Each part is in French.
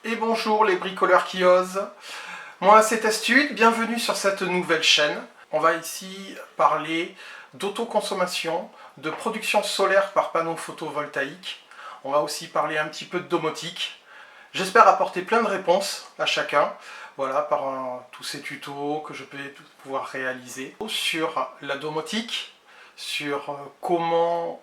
Et bonjour les bricoleurs qui osent. Moi c'est Astude, bienvenue sur cette nouvelle chaîne. On va ici parler d'autoconsommation, de production solaire par panneaux photovoltaïques. On va aussi parler un petit peu de domotique. J'espère apporter plein de réponses à chacun, voilà, par tous ces tutos que je vais pouvoir réaliser sur la domotique, sur comment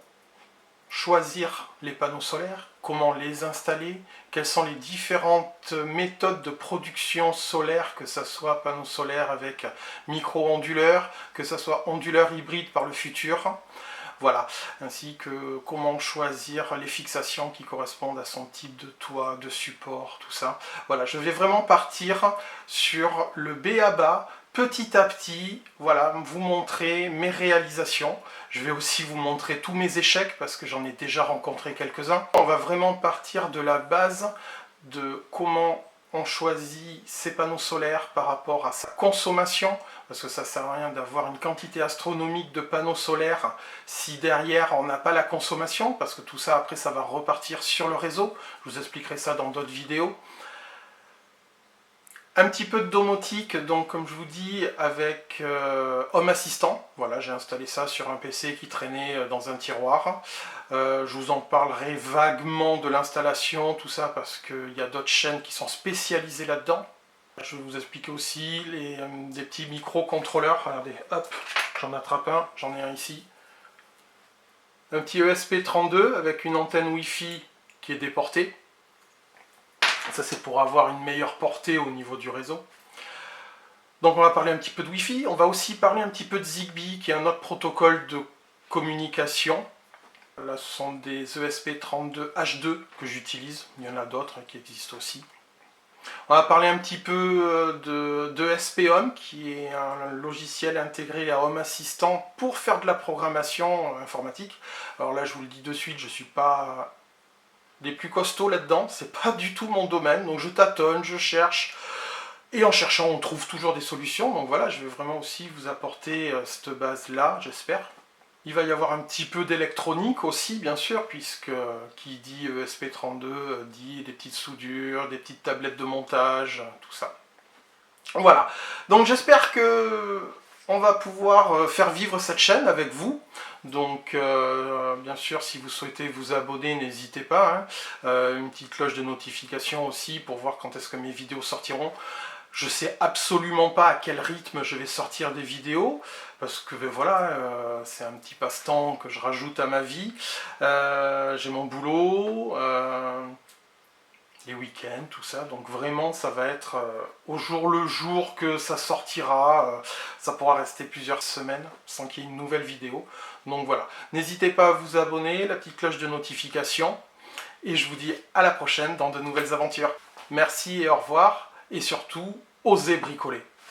choisir les panneaux solaires, comment les installer, quelles sont les différentes méthodes de production solaire, que ce soit panneaux solaires avec micro-onduleurs, que ce soit onduleurs hybrides par le futur, voilà, ainsi que comment choisir les fixations qui correspondent à son type de toit, de support, tout ça. Voilà, je vais vraiment partir sur le b.a.-ba, petit à petit, voilà, vous montrer mes réalisations. Je vais aussi vous montrer tous mes échecs parce que j'en ai déjà rencontré quelques-uns. On va vraiment partir de la base de comment on choisit ses panneaux solaires par rapport à sa consommation, parce que ça ne sert à rien d'avoir une quantité astronomique de panneaux solaires si derrière on n'a pas la consommation, parce que tout ça après ça va repartir sur le réseau. Je vous expliquerai ça dans d'autres vidéos. Un petit peu de domotique, donc comme je vous dis, avec Home Assistant. Voilà, j'ai installé ça sur un PC qui traînait dans un tiroir. Je vous en parlerai vaguement de l'installation, tout ça, parce qu'il y a d'autres chaînes qui sont spécialisées là-dedans. Je vais vous expliquer aussi des petits microcontrôleurs. Regardez, hop, j'en attrape un, j'en ai un ici. Un petit ESP32 avec une antenne Wi-Fi qui est déportée. Ça c'est pour avoir une meilleure portée au niveau du réseau. Donc on va parler un petit peu de Wi-Fi, on va aussi parler un petit peu de Zigbee, qui est un autre protocole de communication. Là ce sont des ESP32H2 que j'utilise, il y en a d'autres qui existent aussi. On va parler un petit peu de SP Home, qui est un logiciel intégré à Home Assistant pour faire de la programmation informatique. Alors là je vous le dis de suite, je ne suis pas des plus costauds là-dedans, c'est pas du tout mon domaine, donc je tâtonne, je cherche, et en cherchant on trouve toujours des solutions, donc voilà, je vais vraiment aussi vous apporter cette base-là, j'espère. Il va y avoir un petit peu d'électronique aussi, bien sûr, puisque qui dit ESP32 dit des petites soudures, des petites tablettes de montage, tout ça. Voilà, donc j'espère que on va pouvoir faire vivre cette chaîne avec vous. Donc bien sûr, si vous souhaitez vous abonner, n'hésitez pas, hein. Une petite cloche de notification aussi pour voir quand est-ce que mes vidéos sortiront. Je sais absolument pas à quel rythme je vais sortir des vidéos, parce que voilà, c'est un petit passe-temps que je rajoute à ma vie. J'ai mon boulot, les week-ends, tout ça, donc vraiment ça va être au jour le jour que ça sortira, ça pourra rester plusieurs semaines sans qu'il y ait une nouvelle vidéo. Donc voilà, n'hésitez pas à vous abonner, la petite cloche de notification, et je vous dis à la prochaine dans de nouvelles aventures. Merci et au revoir, et surtout, osez bricoler.